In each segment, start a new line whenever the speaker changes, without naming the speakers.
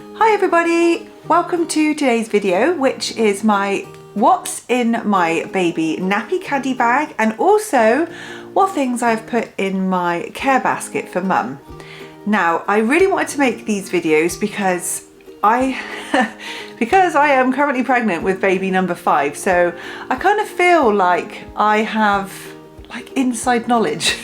Hi everybody, welcome to today's video, which is my what's in my baby nappy caddy bag and also what things I've put in my care basket for mum. Now, I really wanted to make these videos because I am currently pregnant with baby number 5, so I kind of feel like I have inside knowledge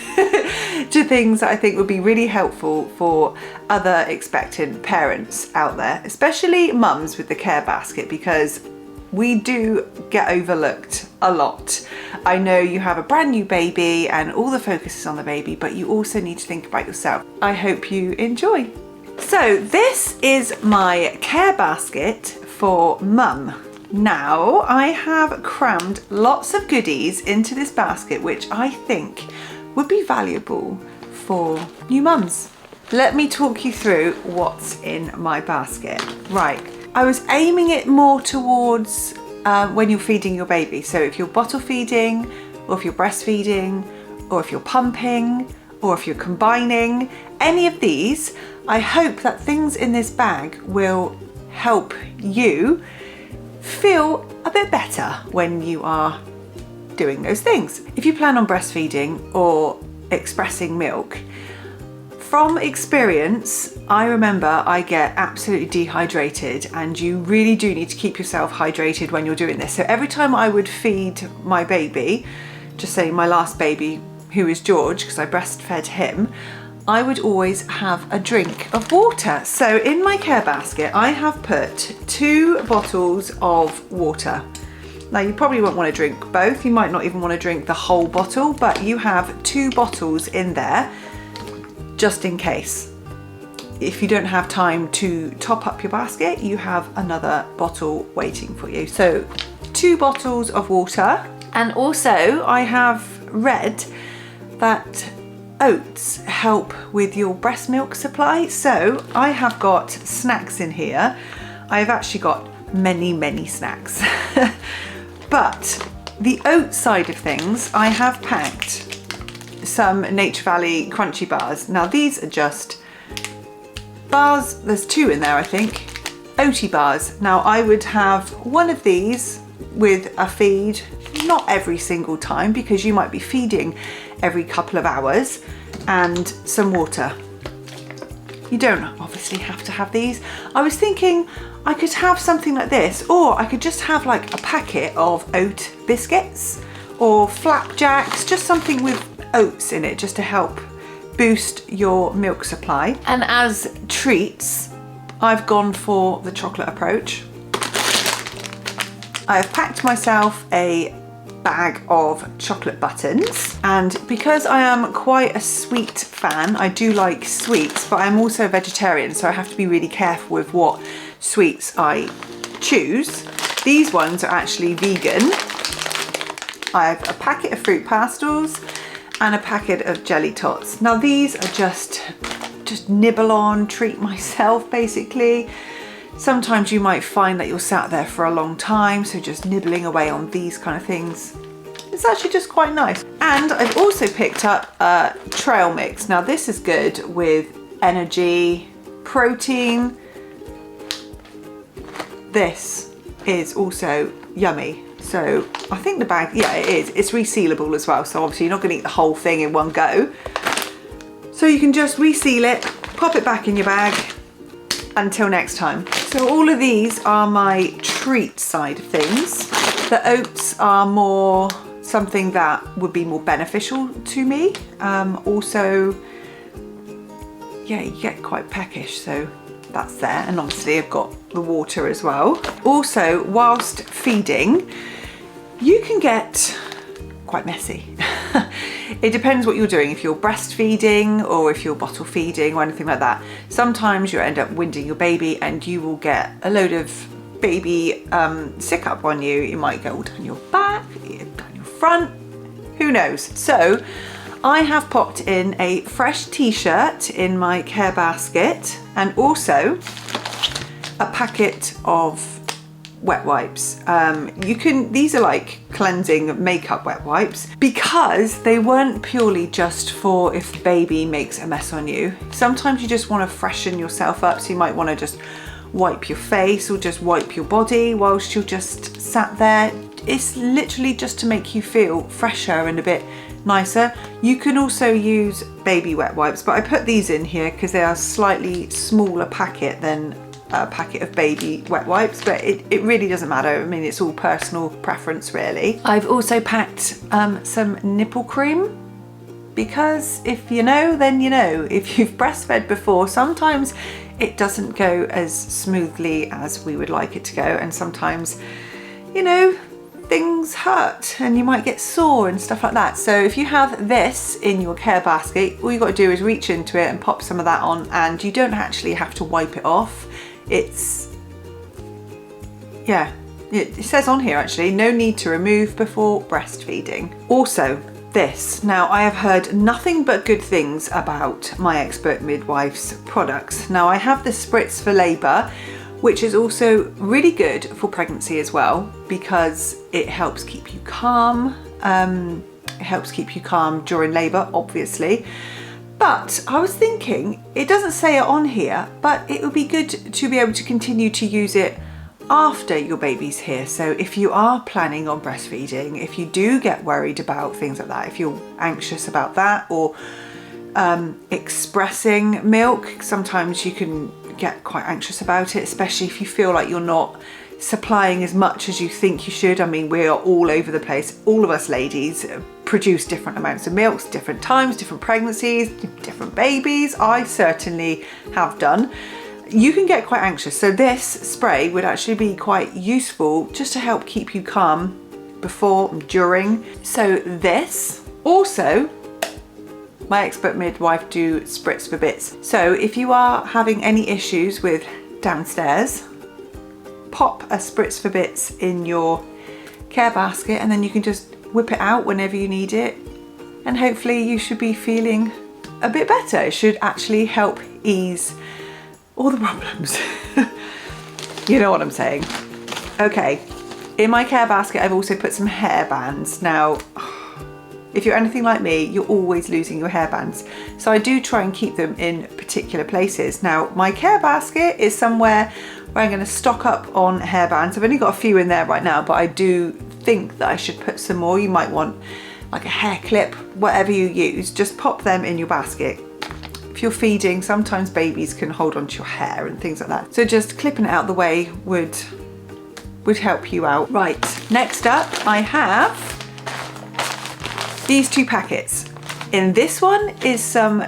to things that I think would be really helpful for other expectant parents out there, especially mums with the care basket, because we do get overlooked a lot. I know you have a brand new baby and all the focus is on the baby, but you also need to think about yourself. I hope you enjoy. So this is my care basket for mum. Now I have crammed lots of goodies into this basket which I think would be valuable for new mums. Let me talk you through what's in my basket. Right, I was aiming it more towards when you're feeding your baby. So if you're bottle feeding, or if you're breastfeeding, or if you're pumping, or if you're combining, any of these, I hope that things in this bag will help you feel a bit better when you are doing those things. If you plan on breastfeeding or expressing milk, from experience, I remember I get absolutely dehydrated, and you really do need to keep yourself hydrated when you're doing this. So every time I would feed my baby, just say my last baby, who is George, because I breastfed him, I would always have a drink of water. So in my care basket, I have put 2 bottles of water. Now you probably won't want to drink both. You might not even want to drink the whole bottle, but you have 2 bottles in there just in case. If you don't have time to top up your basket, you have another bottle waiting for you. So 2 bottles of water. And also I have read that oats help with your breast milk supply. So I have got snacks in here. I've actually got many snacks. But the oat side of things, I have packed some Nature Valley crunchy bars. Now these are just bars, there's 2 in there I think, oaty bars. Now I would have one of these with a feed, not every single time because you might be feeding every couple of hours, and some water. You don't obviously have to have these. I was thinking I could have something like this, or I could just have like a packet of oat biscuits or flapjacks, just something with oats in it just to help boost your milk supply. And as treats, I've gone for the chocolate approach. I've packed myself a bag of chocolate buttons, and because I am quite a sweet fan, I do like sweets, but I'm also a vegetarian, so I have to be really careful with what sweets I choose. These ones are actually vegan. I have a packet of fruit pastels and a packet of jelly tots. Now these are just nibble on, treat myself basically. Sometimes you might find that you're sat there for a long time, so just nibbling away on these kind of things, it's actually just quite nice. And I've also picked up a trail mix. Now this is good with energy, protein. This is also yummy. So I think the bag, yeah it is, it's resealable as well. So obviously you're not gonna eat the whole thing in one go. So you can just reseal it, pop it back in your bag, until next time. So all of these are my treat side of things. The oats are more something that would be more beneficial to me. Also, yeah, you get quite peckish, so that's there. And obviously I've got the water as well. Also, whilst feeding, you can get quite messy. It depends what you're doing, if you're breastfeeding or if you're bottle feeding or anything like that. Sometimes you end up winding your baby and you will get a load of baby sick up on you. You might go all down your back, down your front, who knows. So I have popped in a fresh t-shirt in my care basket and also a packet of wet wipes. These are like cleansing makeup wet wipes, because they weren't purely just for if the baby makes a mess on you. Sometimes you just want to freshen yourself up, so you might want to just wipe your face or just wipe your body whilst you're just sat there. It's literally just to make you feel fresher and a bit nicer. You can also use baby wet wipes, but I put these in here because they are slightly smaller packet than a packet of baby wet wipes, but it really doesn't matter. I mean, it's all personal preference really. I've also packed some nipple cream, because if you know, then you know. If you've breastfed before, sometimes it doesn't go as smoothly as we would like it to go, and sometimes, you know, things hurt and you might get sore and stuff like that. So if you have this in your care basket, all you got to do is reach into it and pop some of that on, and you don't actually have to wipe it off. It's, yeah, it says on here actually, no need to remove before breastfeeding. Also, this. Now, I have heard nothing but good things about My Expert Midwife's products. Now, I have the Spritz for Labour, which is also really good for pregnancy as well, because it helps keep you calm. It helps keep you calm during labour, obviously. But I was thinking, it doesn't say it on here, but it would be good to be able to continue to use it after your baby's here. So if you are planning on breastfeeding, if you do get worried about things like that, if you're anxious about that, or expressing milk, sometimes you can get quite anxious about it, especially if you feel like you're not supplying as much as you think you should. I mean, we are all over the place. All of us ladies produce different amounts of milks, different times, different pregnancies, different babies. I certainly have done. You can get quite anxious, so this spray would actually be quite useful just to help keep you calm before and during. So this, also My Expert Midwife do Spritz for Bits. So if you are having any issues with downstairs, pop a Spritz for Bits in your care basket, and then you can just whip it out whenever you need it, and hopefully you should be feeling a bit better. It should actually help ease all the problems. You know what I'm saying. Okay, in my care basket I've also put some hair bands. Now, if you're anything like me, you're always losing your hair bands, so I do try and keep them in particular places. Now, my care basket is somewhere where I'm going to stock up on hair bands. I've only got a few in there right now, but I do think that I should put some more. You might want like a hair clip, whatever you use, just pop them in your basket. If you're feeding, sometimes babies can hold onto your hair and things like that, so just clipping it out the way would help you out. Right, next up I have these two packets. In this one is some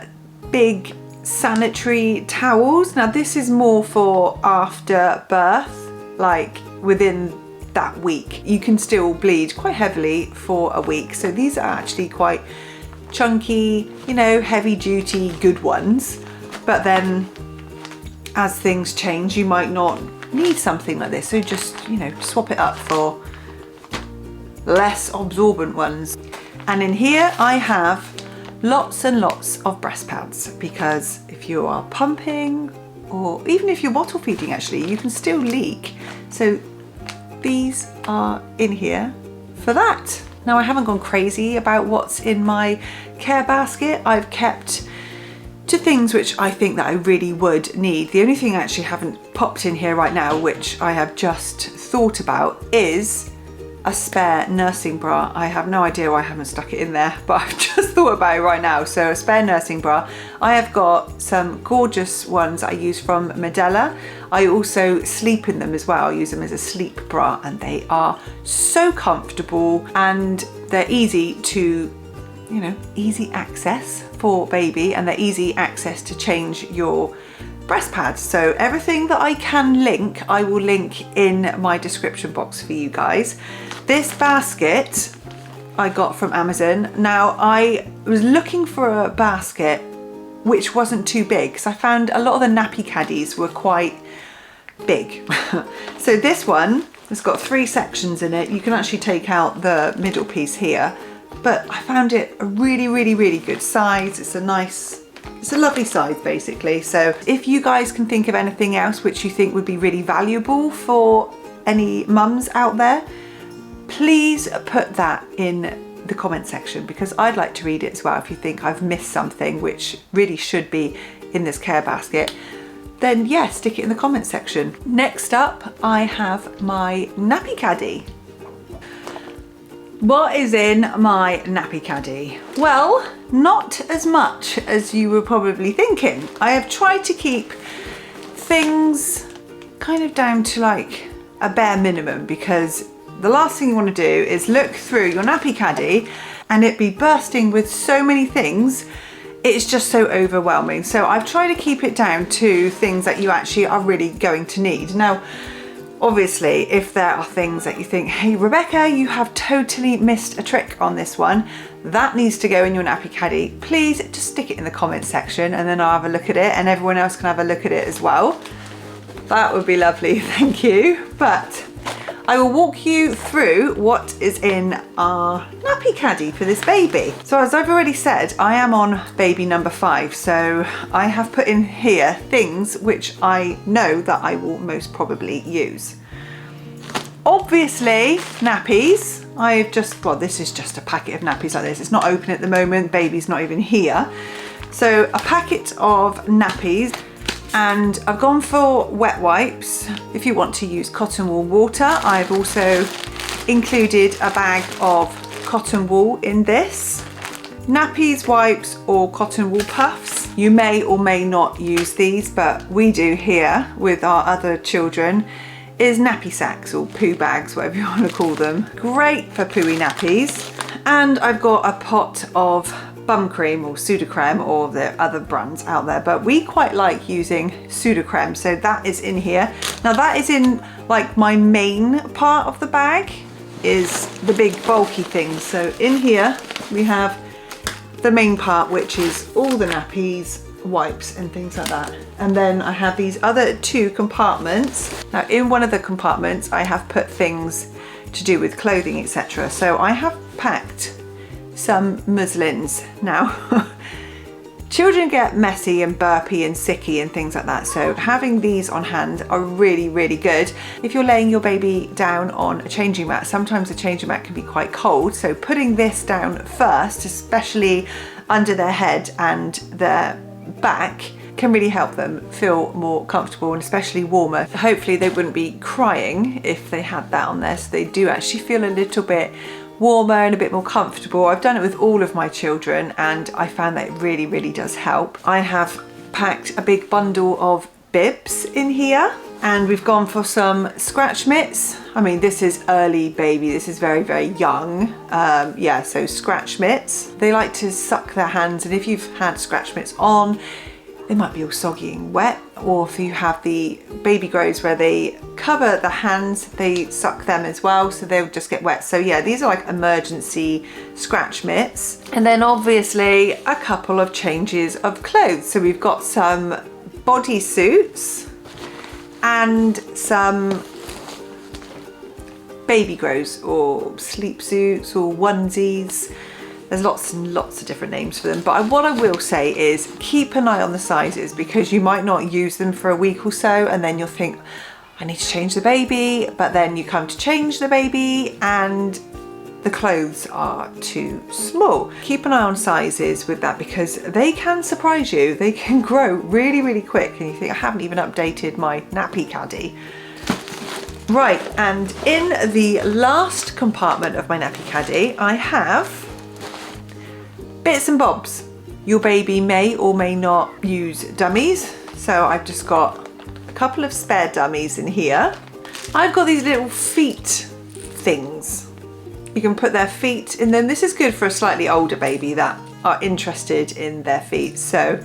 big sanitary towels. Now, this is more for after birth, like within that week. You can still bleed quite heavily for a week, so these are actually quite chunky, you know, heavy duty, good ones. But then as things change, you might not need something like this, so just, you know, swap it up for less absorbent ones. And in here I have lots and lots of breast pads, because if you are pumping, or even if you're bottle feeding actually, you can still leak. So these are in here for that. Now, I haven't gone crazy about what's in my care basket. I've kept to things which I think that I really would need. The only thing I actually haven't popped in here right now, which I have just thought about, is a spare nursing bra. I have no idea why I haven't stuck it in there, but I've just thought about it right now. So a spare nursing bra. I have got some gorgeous ones I use from Medela. I also sleep in them as well. I use them as a sleep bra, and they are so comfortable, and they're easy to, you know, easy access for baby, and they're easy access to change your breast pads. So everything that I can link, I will link in my description box for you guys. This basket I got from Amazon. Now, I was looking for a basket which wasn't too big, because I found a lot of the Nappy Caddies were quite big. So this one has got 3 sections in it. You can actually take out the middle piece here, but I found it a really good size. It's a lovely size basically. So if you guys can think of anything else which you think would be really valuable for any mums out there, please put that in the comment section, because I'd like to read it as well if you think I've missed something which really should be in this care basket. then yeah, stick it in the comment section. Next up, I have my Nappy Caddy. What is in my Nappy Caddy? Well, not as much as you were probably thinking. I have tried to keep things kind of down to like a bare minimum, because the last thing you want to do is look through your Nappy Caddy and it be bursting with so many things. It's just so overwhelming. So I've tried to keep it down to things that you actually are really going to need. Now, obviously, if there are things that you think, hey Rebecca, you have totally missed a trick on this one, that needs to go in your Nappy Caddy, please just stick it in the comment section and then I'll have a look at it and everyone else can have a look at it as well. That would be lovely, thank you. But I will walk you through what is in our Nappy Caddy for this baby. So as I've already said, I am on baby number 5. So I have put in here things which I know that I will most probably use. Obviously, nappies. Well, this is just a packet of nappies like this. It's not open at the moment, baby's not even here. So a packet of nappies. And I've gone for wet wipes. If you want to use cotton wool water, I've also included a bag of cotton wool in this. Nappies, wipes, or cotton wool puffs. You may or may not use these, but we do here with our other children, is nappy sacks or poo bags, whatever you want to call them. Great for pooey nappies. And I've got a pot of bum cream or Sudocrem, or the other brands out there, but we quite like using Sudocrem, so that is in here. Now that is in like my main part of the bag, is the big bulky things. So in here we have the main part, which is all the nappies, wipes and things like that. And then I have these other 2 compartments. Now in one of the compartments I have put things to do with clothing, etc. So I have packed some muslins. Now children get messy and burpy and sicky and things like that, so having these on hand are really, really good. If you're laying your baby down on a changing mat, sometimes the changing mat can be quite cold, so putting this down first, especially under their head and their back, can really help them feel more comfortable and especially warmer. Hopefully they wouldn't be crying if they had that on there, so they do actually feel a little bit warmer and a bit more comfortable. I've done it with all of my children and I found that it really, really does help. I have packed a big bundle of bibs in here, and we've gone for some scratch mitts. I mean, this is early baby, this is very, very young. Yeah, so scratch mitts. They like to suck their hands, and if you've had scratch mitts on, they might be all soggy and wet, or if you have the baby grows where they cover the hands, they suck them as well, so they'll just get wet. So yeah, these are like emergency scratch mitts. And then obviously a couple of changes of clothes. So we've got some bodysuits and some baby grows or sleep suits or onesies. There's lots and lots of different names for them, but what I will say is keep an eye on the sizes, because you might not use them for a week or so and then you'll think, I need to change the baby, but then you come to change the baby and the clothes are too small. Keep an eye on sizes with that, because they can surprise you. They can grow really, really quick and you think, I haven't even updated my Nappy Caddy. Right, and in the last compartment of my Nappy Caddy, I have bits and bobs. Your baby may or may not use dummies, so I've just got a couple of spare dummies in here. I've got these little feet things. You can put their feet in them. This is good for a slightly older baby that are interested in their feet. So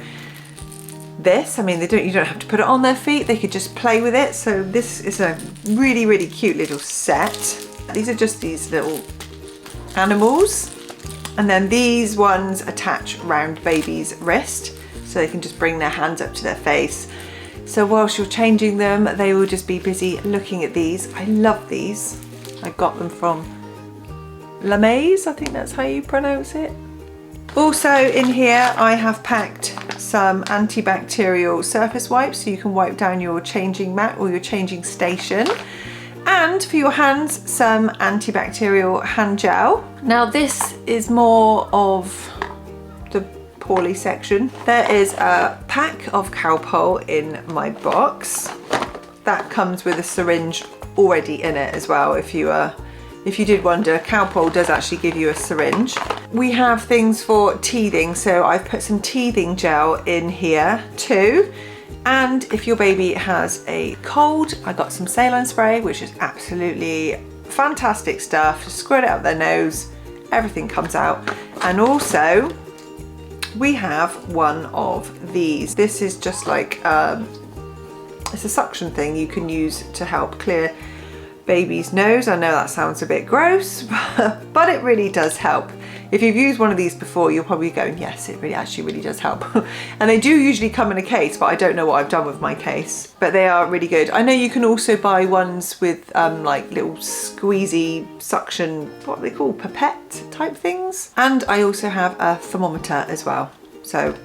this, I mean, you don't have to put it on their feet, they could just play with it. So this is a really, really cute little set. These are just these little animals. And then these ones attach around baby's wrist, so they can just bring their hands up to their face. So whilst you're changing them, they will just be busy looking at these. I love these. I got them from La Maze, I think that's how you pronounce it. Also in here, I have packed some antibacterial surface wipes, so you can wipe down your changing mat or your changing station. And for your hands, some antibacterial hand gel. Now this is more of the poorly section. There is a pack of Calpol in my box. That comes with a syringe already in it as well. If you did wonder, Calpol does actually give you a syringe. We have things for teething, so I've put some teething gel in here too. And if your baby has a cold, I got some saline spray, which is absolutely fantastic stuff. Just squirt it up their nose, everything comes out. And also we have one of these. This is just like it's a suction thing you can use to help clear baby's nose. I know that sounds a bit gross, but it really does help. If you've used one of these before, you're probably going, yes, it really does help. And they do usually come in a case, but I don't know what I've done with my case, but they are really good. I know you can also buy ones with like little squeezy suction, what are they called, pipette type things. And I also have a thermometer as well. So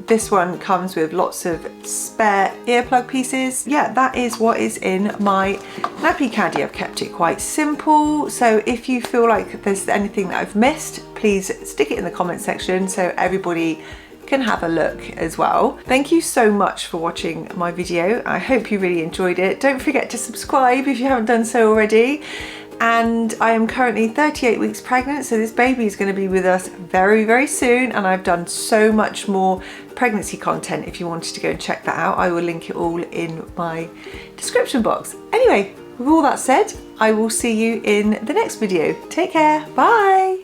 this one comes with lots of spare earplug pieces. Yeah, that is what is in my Nappy Caddy. I've kept it quite simple. So if you feel like there's anything that I've missed, please stick it in the comment section so everybody can have a look as well. Thank you so much for watching my video. I hope you really enjoyed it. Don't forget to subscribe if you haven't done so already. And I am currently 38 weeks pregnant, so this baby is going to be with us very, very soon, and I've done so much more pregnancy content. If you wanted to go and check that out, I will link it all in my description box. Anyway, with all that said, I will see you in the next video. Take care, bye!